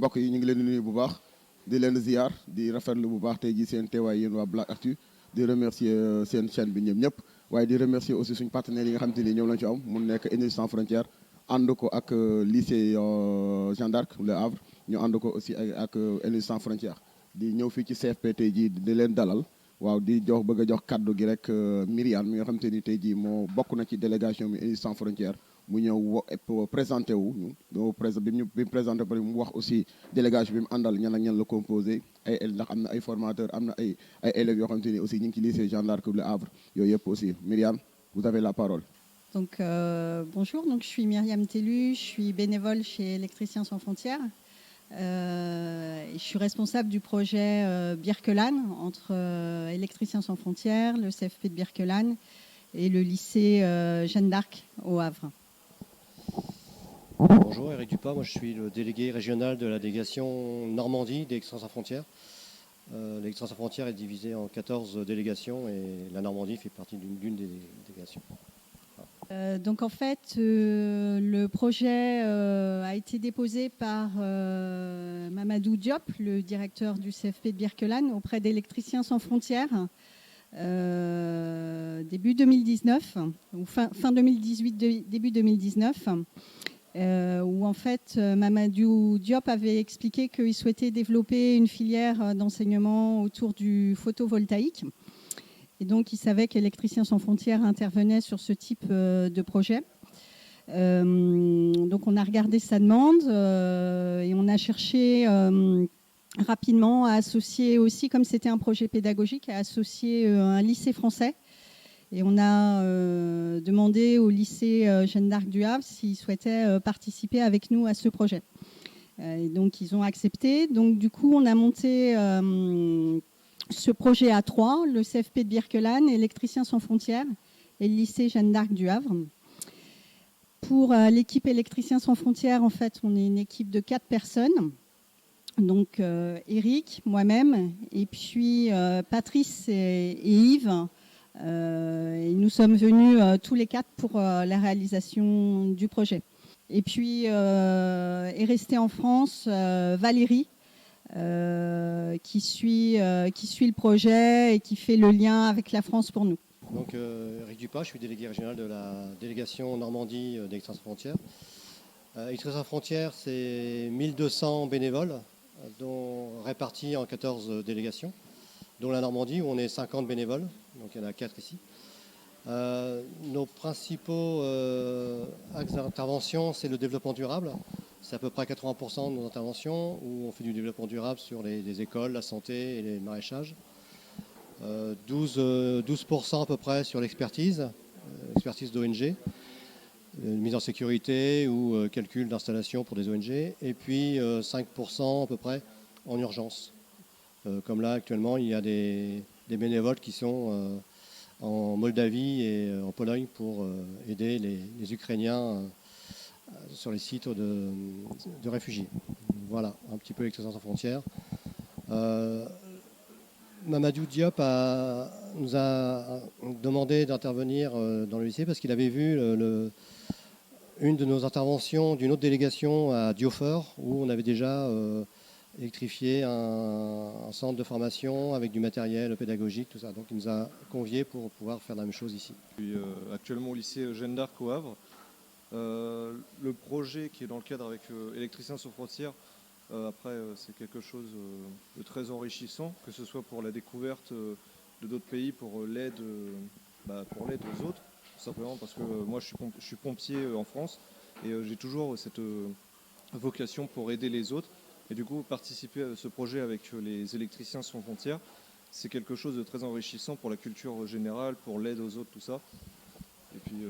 mbokk yi ñu ngi leen di nuyu bu baax di leen ziar di rafetlu bu baax tey jii seen teewaay yéen waa Black Actu di remercier seen chaîne bi ñëpp waaye di remercier aussi suñu partenaires yi nga xam te ni ñoom lañu ci am mu nekk Énergie sans frontières ànd ko ak lycée Jeanne d'Arc Le Havre ñu ànd ko aussi ak Énergie sans frontières di ñëw fii ci CFP tey jii di leen dalal waaw di bëgg a jox kaddu gi rek Myriane mi nga xam te ni tey jii moo bokk na ci délégation bi Énergie sans frontières mu ñëw présenté wu bi mu présenté ba mu wax aussi délégation bi mu àndal ñan ak ñan la composé ay ndax am na ay formateurs am na ay élèves yoo xam te ni aussi ñu ngi ci lycée Jeanne d'Arc Le Havre yooyu yëpp aussi Myriane vous avez la parole. Donc bonjour, donc je suis Myriam Tellu, je suis bénévole chez Électriciens sans frontières. Je suis responsable du projet Birkelane entre Électriciens sans frontières, le CFP de Birkelane et le lycée Jeanne d'Arc au Havre. Bonjour, Eric Duprat, moi je suis le délégué régional de la délégation Normandie d'Électriciens sans frontières. L'Électriciens sans frontières est divisé en 14 délégations et la Normandie fait partie d'une des délégations. Donc en fait, le projet a été déposé par Mamadou Diop, le directeur du CFP de Birkelane, auprès d'Électriciens sans frontières, début 2019, ou fin 2018, début 2019, où en fait Mamadou Diop avait expliqué qu'il souhaitait développer une filière d'enseignement autour du photovoltaïque. Et donc, il savait qu'Électriciens sans frontières intervenait sur ce type de projet. Donc, on a regardé sa demande et on a cherché rapidement à associer aussi, comme c'était un projet pédagogique, à associer un lycée français. Et on a demandé au lycée Jeanne d'Arc du Havre s'ils souhaitaient participer avec nous à ce projet. Et donc, ils ont accepté. Donc, du coup, on a monté ce projet à 3, le CFP de Birkelane, Électriciens sans frontières et le lycée Jeanne d'Arc du Havre. Pour l'équipe Électriciens sans frontières, en fait, on est une équipe de 4 personnes. Donc Eric, moi-même, et puis Patrice et Yves. Et nous sommes venus tous les 4 pour la réalisation du projet. Et puis est restée en France Valérie, qui suit le projet et qui fait le lien avec la France pour nous. Donc Eric Duprat, je suis délégué régional de la délégation Normandie d'Électriciens sans frontières. Électriciens sans frontières, c'est 1200 bénévoles, dont répartis en 14 délégations, dont la Normandie où on est 50 bénévoles, donc il y en a 4 ici. Nos principaux axes d'intervention, c'est le développement durable. C'est à peu près 80% de nos interventions où on fait du développement durable sur les écoles, la santé et les maraîchages. 12% à peu près sur l'expertise d'ONG, mise en sécurité ou calcul d'installation pour des ONG. Et puis 5% à peu près en urgence. Comme là actuellement, il y a des bénévoles qui sont en Moldavie et en Pologne pour aider les Ukrainiens sur les sites de réfugiés. Voilà, un petit peu Électriciens sans frontières. Mamadou Diop nous a demandé d'intervenir dans le lycée parce qu'il avait vu une de nos interventions d'une autre délégation à Diofor où on avait déjà électrifié un centre de formation avec du matériel pédagogique, tout ça. Donc il nous a conviés pour pouvoir faire la même chose ici. Je suis actuellement au lycée Jeanne d'Arc au Havre. Le projet qui est dans le cadre avec Électriciens sans frontières, après c'est quelque chose de très enrichissant, que ce soit pour la découverte de d'autres pays, pour l'aide aux autres, tout simplement parce que moi je suis pompier en France et j'ai toujours cette vocation pour aider les autres. Et du coup, participer à ce projet avec les Électriciens sans frontières, c'est quelque chose de très enrichissant pour la culture générale, pour l'aide aux autres, tout ça. Et puis,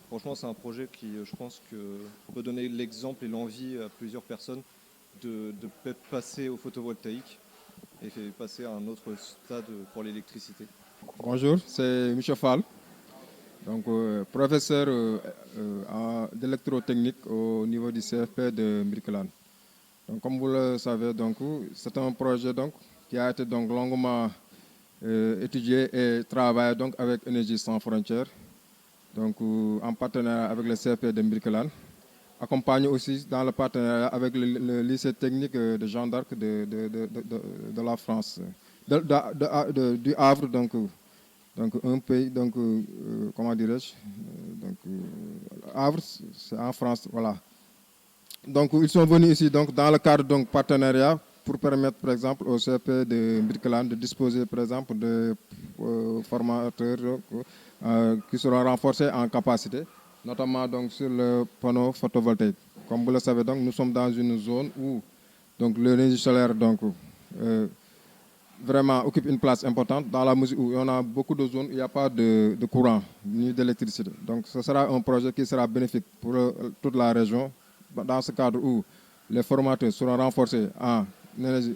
franchement, c'est un projet qui, je pense, peut donner l'exemple et l'envie à plusieurs personnes de passer au photovoltaïque et passer à un autre stade pour l'électricité. Bonjour, c'est M. Fall, donc professeur d'électrotechnique au niveau du CFP de Birkelane. Donc, comme vous le savez, c'est un projet qui a été longuement étudié et travaillé avec Énergie sans frontières, en partenariat avec le CFP de Birkelane. accompagné aussi dans le partenariat avec le lycée technique de Jeanne d'Arc de la France, du Havre, donc un pays, comment dirais-je, Havre, c'est en France, voilà. Donc ils sont venus ici donc, dans le cadre d'un partenariat pour permettre par exemple au CP de Birkelane de disposer par exemple de formateurs qui seront renforcés en capacité, notamment donc, sur le panneau photovoltaïque. Comme vous le savez, donc, nous sommes dans une zone où donc, l'énergie solaire donc, vraiment occupe une place importante dans la mesure où on a beaucoup de zones où il n'y a pas de courant ni d'électricité. Donc ce sera un projet qui sera bénéfique pour toute la région dans ce cadre où les formateurs seront renforcés en énergie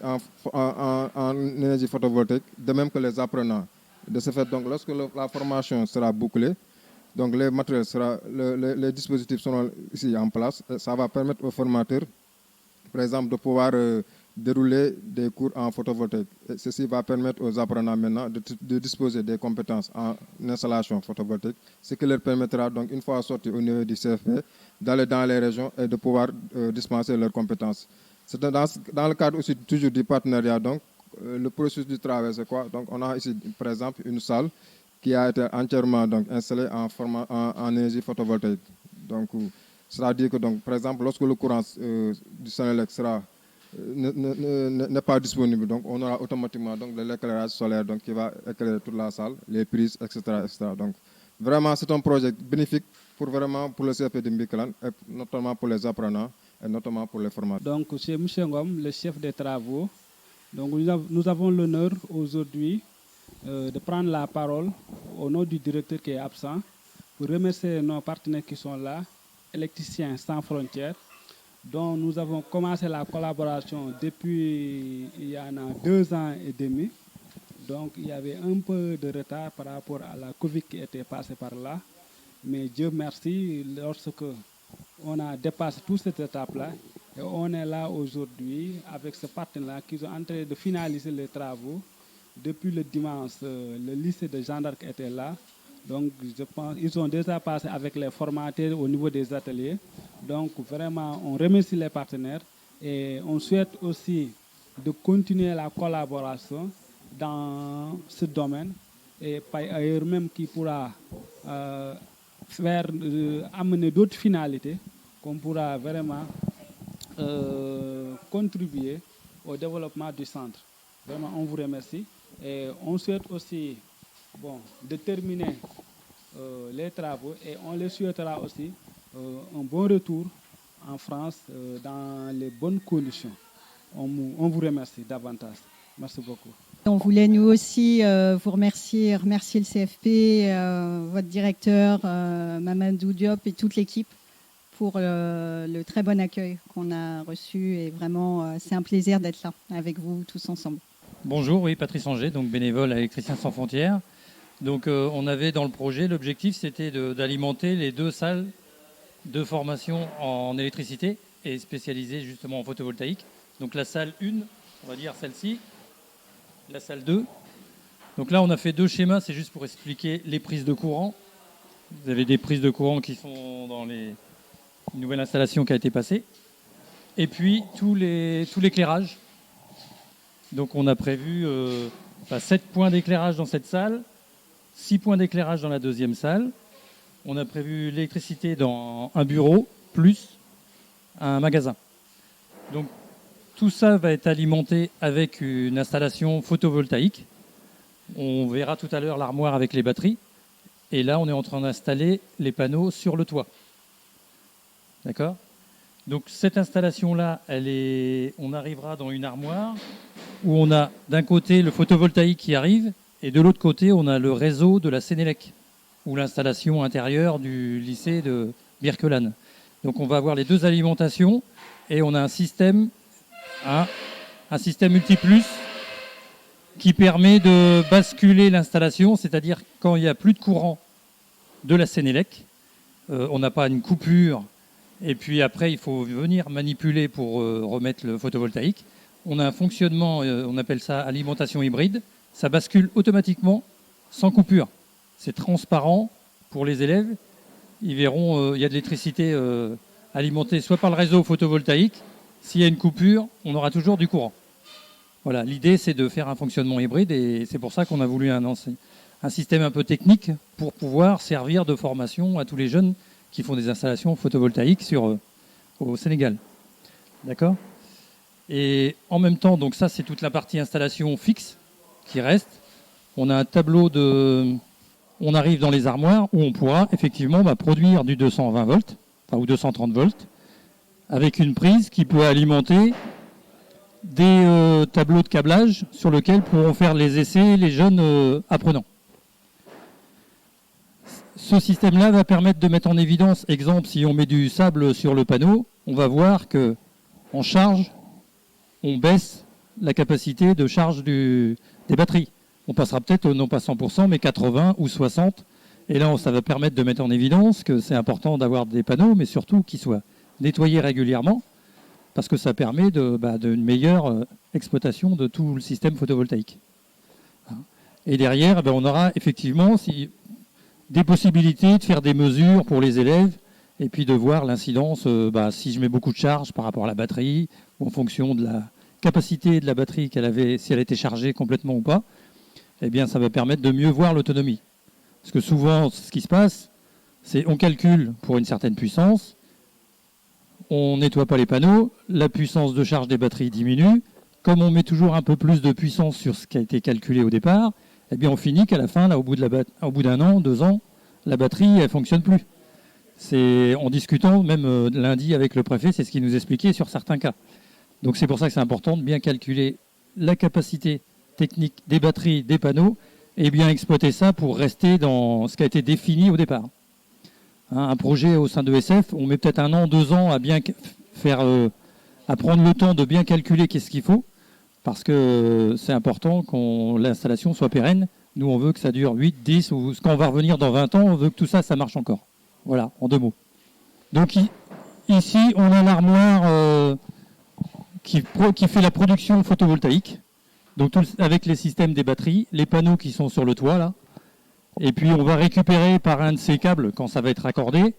photovoltaïque, de même que les apprenants. De ce fait, donc, lorsque la formation sera bouclée, donc les matériels les dispositifs seront ici en place. Ça va permettre aux formateurs, par exemple, de pouvoir dérouler des cours en photovoltaïque. Et ceci va permettre aux apprenants maintenant de disposer des compétences en installation photovoltaïque, ce qui leur permettra, donc, une fois sortis au niveau du CFP, d'aller dans les régions et de pouvoir dispenser leurs compétences. C'est dans le cadre aussi toujours du partenariat. Donc, le processus du travail, c'est quoi? Donc, on a ici, par exemple, une salle qui a été entièrement donc, installée en énergie photovoltaïque. Donc, c'est-à-dire que, donc, par exemple, lorsque le courant du Senelec n'est pas disponible, donc on aura automatiquement donc, de l'éclairage solaire donc, qui va éclairer toute la salle, les prises, etc. etc. Donc, vraiment, c'est un projet bénéfique pour le CFP de Birkelane, et notamment pour les apprenants et notamment pour les formateurs. Donc, c'est M. Ngom, le chef des travaux. Donc, nous avons l'honneur aujourd'hui de prendre la parole au nom du directeur qui est absent pour remercier nos partenaires qui sont là, Électriciens sans frontières, dont nous avons commencé la collaboration depuis il y en a 2 ans et demi. Donc, il y avait un peu de retard par rapport à la Covid qui était passée par là. Mais Dieu merci, lorsque on a dépassé toute cette étape-là, et on est là aujourd'hui avec ce partenaire qui sont en train de finaliser les travaux. Depuis le dimanche, le lycée de Jeanne d'Arc était là. Donc, je pense qu'ils ont déjà passé avec les formateurs au niveau des ateliers. Donc, vraiment, on remercie les partenaires et on souhaite aussi de continuer la collaboration dans ce domaine et par ailleurs même qui pourra amener d'autres finalités qu'on pourra vraiment contribuer au développement du centre. Vraiment, on vous remercie et on souhaite aussi de terminer les travaux et on les souhaitera aussi un bon retour en France dans les bonnes conditions. On vous remercie davantage. Merci beaucoup. On voulait nous aussi vous remercier le CFP, votre directeur, Mamadou Diop et toute l'équipe pour le très bon accueil qu'on a reçu et vraiment c'est un plaisir d'être là avec vous tous ensemble. Bonjour, oui, Patrice Anger, donc bénévole à Électriciens sans frontières. Donc on avait dans le projet, l'objectif c'était d'alimenter les 2 salles de formation en électricité et spécialisées justement en photovoltaïque. Donc la salle 1, on va dire celle-ci, la salle 2. Donc là on a fait 2 schémas, c'est juste pour expliquer les prises de courant. Vous avez des prises de courant qui sont dans les nouvelles installations qui a été passée. Et puis tout l'éclairage. Donc on a prévu 7 points d'éclairage dans cette salle, 6 points d'éclairage dans la 2e salle. On a prévu l'électricité dans un bureau, plus un magasin. Donc tout ça va être alimenté avec une installation photovoltaïque. On verra tout à l'heure l'armoire avec les batteries. Et là, on est en train d'installer les panneaux sur le toit. D'accord ? Donc cette installation-là, on arrivera dans une armoire où on a d'un côté le photovoltaïque qui arrive et de l'autre côté, on a le réseau de la Senelec ou l'installation intérieure du lycée de Birkelane. Donc on va avoir les 2 alimentations et on a un système multiplus qui permet de basculer l'installation, c'est-à-dire quand il n'y a plus de courant de la Senelec, on n'a pas une coupure et puis après il faut venir manipuler pour remettre le photovoltaïque. On a un fonctionnement, on appelle ça alimentation hybride, ça bascule automatiquement sans coupure. C'est transparent pour les élèves, ils verront, il y a de l'électricité alimentés soit par le réseau photovoltaïque. S'il y a une coupure, on aura toujours du courant. Voilà, l'idée c'est de faire un fonctionnement hybride et c'est pour ça qu'on a voulu un système un peu technique pour pouvoir servir de formation à tous les jeunes qui font des installations photovoltaïques au Sénégal. D'accord ? Et en même temps, donc ça c'est toute la partie installation fixe qui reste. On a un tableau on arrive dans les armoires où on pourra effectivement produire du 220 volts, ou 230 volts, avec une prise qui peut alimenter des tableaux de câblage sur lesquels pourront faire les essais les jeunes apprenants. Ce système-là va permettre de mettre en évidence, exemple, si on met du sable sur le panneau, on va voir qu'en charge, on baisse la capacité de charge des batteries. On passera peut-être, non pas 100%, mais 80 ou 60. Et là, ça va permettre de mettre en évidence que c'est important d'avoir des panneaux, mais surtout qu'ils soient nettoyés régulièrement, parce que ça permet d'une meilleure exploitation de tout le système photovoltaïque. Et derrière, on aura effectivement des possibilités de faire des mesures pour les élèves, et puis de voir l'incidence, si je mets beaucoup de charge par rapport à la batterie, ou en fonction de la capacité de la batterie qu'elle avait, si elle était chargée complètement ou pas, eh bien, ça va permettre de mieux voir l'autonomie. Parce que souvent, ce qui se passe, c'est qu'on calcule pour une certaine puissance, on ne nettoie pas les panneaux, la puissance de charge des batteries diminue. Comme on met toujours un peu plus de puissance sur ce qui a été calculé au départ, eh bien, on finit qu'à la fin, là, au bout d'un an, 2 ans, la batterie, elle ne fonctionne plus. C'est en discutant, même lundi avec le préfet, c'est ce qu'il nous expliquait sur certains cas. Donc c'est pour ça que c'est important de bien calculer la capacité technique des batteries, des panneaux, et bien exploiter ça pour rester dans ce qui a été défini au départ. Un projet au sein de ESF, on met peut-être 1 an, 2 ans à bien à prendre le temps de bien calculer qu'est-ce qu'il faut, parce que c'est important que l'installation soit pérenne. Nous, on veut que ça dure 8, 10, ou quand on va revenir dans 20 ans, on veut que tout ça, ça marche encore. Voilà, en 2 mots. Donc ici, on a l'armoire qui fait la production photovoltaïque, donc avec les systèmes des batteries, les panneaux qui sont sur le toit, là. Et puis, on va récupérer par un de ces câbles, quand ça va être raccordé,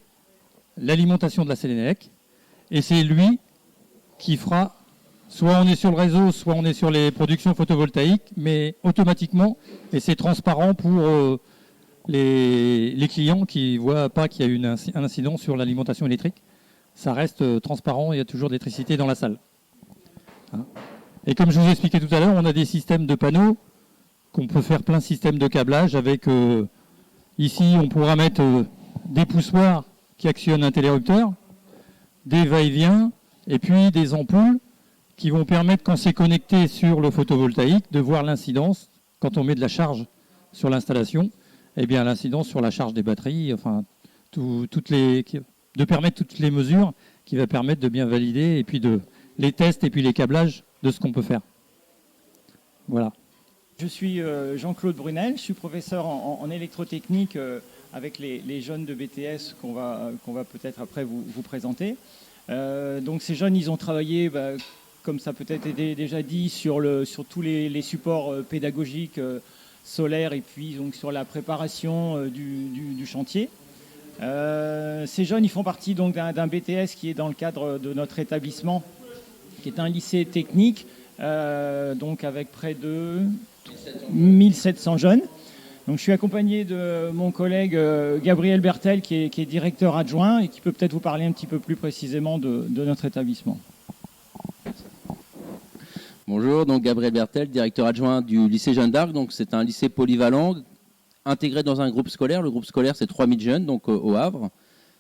l'alimentation de la Sénélec. Et c'est lui qui fera, soit on est sur le réseau, soit on est sur les productions photovoltaïques, mais automatiquement, et c'est transparent pour les clients qui ne voient pas qu'il y a eu un incident sur l'alimentation électrique. Ça reste transparent, il y a toujours de l'électricité dans la salle. Et comme je vous ai expliqué tout à l'heure, on a des systèmes de panneaux qu'on peut faire plein de systèmes de câblage avec, ici on pourra mettre des poussoirs qui actionnent un interrupteur, des va-et-vient et puis des ampoules qui vont permettre, quand c'est connecté sur le photovoltaïque, de voir l'incidence quand on met de la charge sur l'installation, et bien l'incidence sur la charge des batteries, enfin de permettre toutes les mesures qui va permettre de bien valider et puis les tests et puis les câblages de ce qu'on peut faire. Voilà. Je suis Jean-Claude Brunel, je suis professeur en électrotechnique avec les jeunes de BTS qu'on va peut-être après vous présenter. Donc ces jeunes, ils ont travaillé, comme ça peut-être été déjà dit, sur tous les supports pédagogiques solaires et puis donc sur la préparation du chantier. Ces jeunes, ils font partie donc d'un BTS qui est dans le cadre de notre établissement, qui est un lycée technique, donc avec près de 1700 jeunes. Donc, je suis accompagné de mon collègue Gabriel Bertel, qui est directeur adjoint et qui peut peut-être vous parler un petit peu plus précisément de notre établissement. Bonjour, donc Gabriel Bertel, directeur adjoint du lycée Jeanne d'Arc. Donc, c'est un lycée polyvalent intégré dans un groupe scolaire. Le groupe scolaire, c'est 3000 jeunes, donc au Havre,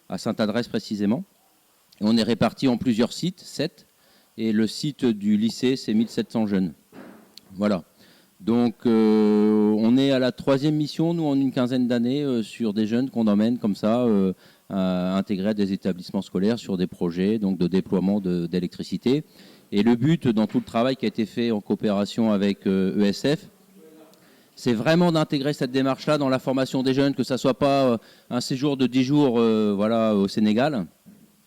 à Sainte-Adresse précisément. Et on est répartis en plusieurs sites, 7. Et le site du lycée, c'est 1700 jeunes. Voilà. Donc, on est à la 3e mission, nous, en une quinzaine d'années, sur des jeunes qu'on emmène comme ça, à intégrer des établissements scolaires sur des projets donc de déploiement d'électricité. Et le but, dans tout le travail qui a été fait en coopération avec ESF, c'est vraiment d'intégrer cette démarche-là dans la formation des jeunes, que ça ne soit pas un séjour de 10 jours au Sénégal,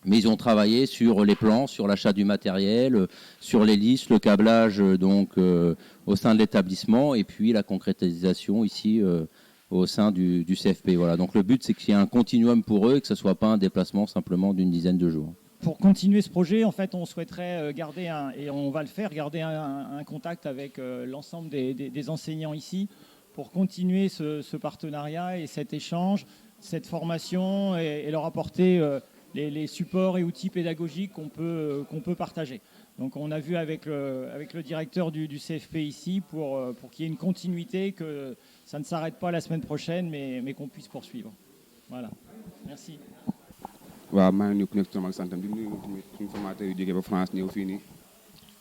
mais ils ont travaillé sur les plans, sur l'achat du matériel, sur les listes, le câblage au sein de l'établissement et puis la concrétisation ici au sein du CFP. Voilà. Donc le but, c'est qu'il y ait un continuum pour eux et que ce ne soit pas un déplacement simplement d'une dizaine de jours. pour continuer ce projet, en fait, on souhaiterait garder et on va le faire, garder un contact avec l'ensemble des enseignants ici pour continuer ce partenariat et cet échange, cette formation et leur apporter les supports et outils pédagogiques qu'on peut partager. Donc on a vu avec le directeur du CFP ici pour qu'il y ait une continuité, que ça ne s'arrête pas la semaine prochaine, mais qu'on puisse poursuivre. Voilà. Merci. waaw maa ngi nuyu ku nekk turam ak santam di nuyu tamit suñu formateur yu jógee ba France ñëw fii nii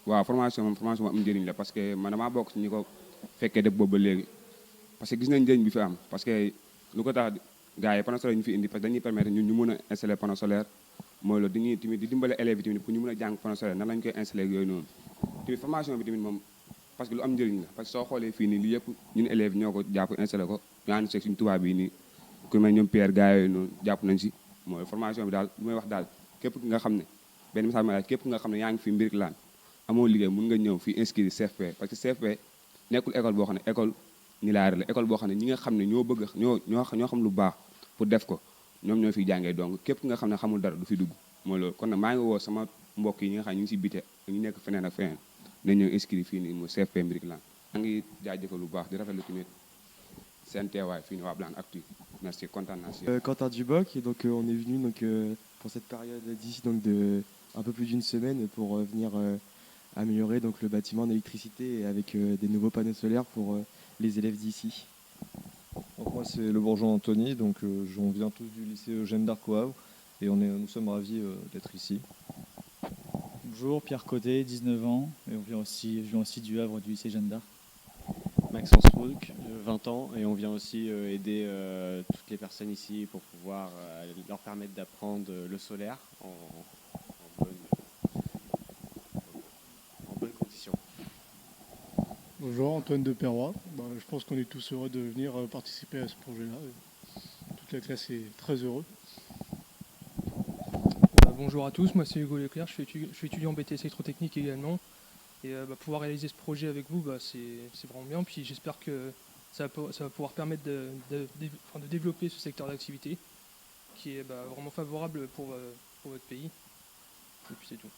waaw formation moom am njëriñ la parce que man damaa bokk ci ñi ko fekkee def boobu ba léegi parce que gis nañ njëriñ bi fi am parce que lu ko tax gars yi panneau solaire ñu fi indi parce que dañuy permettre ñun ñu mën a installer panneau solaire mooy loolu dañuy tamit di dimbale élèves yi tamit pour ñu mën a jàng panneau solaire nan lañ koy installer ak yooyu noonu tamit formation bi tamit moom parce que lu am njëriñ la parce que soo xoolee fii nii li yëpp ñun élèves ñoo ko jàpp installer ko ñu ànd seeg suñu tubaab yi nii ku mel ñoom Pierre gars yooyu noonu jàpp nañ si mooy formation bi daal lu may wax daal képp ki nga xam ne benn message ma daal képp ki nga xam ne yaa ngi fi Mbirkelane amoo liggéey mun nga ñëw fii inscrire CFP parce que CFP nekkul école boo xam ne école nilaare la école boo xam ne ñi nga xam ne ñoo bëgg ñoo xam lu baax pour def ko ñoom ñoo fiy jàngee donc képp ki nga xam ne xamul dara du fi dugg mooy loolu kon nag maa ngi woo sama mbokk yi ñi nga xam ne ñu ngi si bite ñu nekk feneen ak feneen nañ ñëw inscrire fii nii mu CFP Mbirkelane maa ngi jaajëfal bu baax di rafetlu tamit seen teewaay fii nii waa Blancactu merci kontaan naa si. Quentin Duboc, et donc on est venu pour cette période d'ici donc de un peu plus d'une semaine pour venir améliorer donc le bâtiment en électricité et avec des nouveaux panneaux solaires pour les élèves d'ici. Donc moi c'est Le Bourgeois Anthony, donc on vient tous du lycée Eugène d'Arc au Havre et nous sommes ravis d'être ici. Bonjour, Pierre Codet, 19 ans, et je viens aussi du Havre du lycée Jeanne d'Arc. Maxence Rouk, 20 ans, et on vient aussi aider toutes les personnes ici pour pouvoir leur permettre d'apprendre le solaire en bonnes conditions. Bonjour, Antoine de Perrois. Je pense qu'on est tous heureux de venir participer à ce projet-là. Toute la classe est très heureuse. Bonjour à tous, moi c'est Hugo Leclerc, je suis étudiant en BTS électrotechnique également. Et pouvoir réaliser ce projet avec vous, c'est vraiment bien. Puis j'espère que ça va pouvoir permettre de développer ce secteur d'activité qui est vraiment favorable pour votre pays. Et puis c'est tout.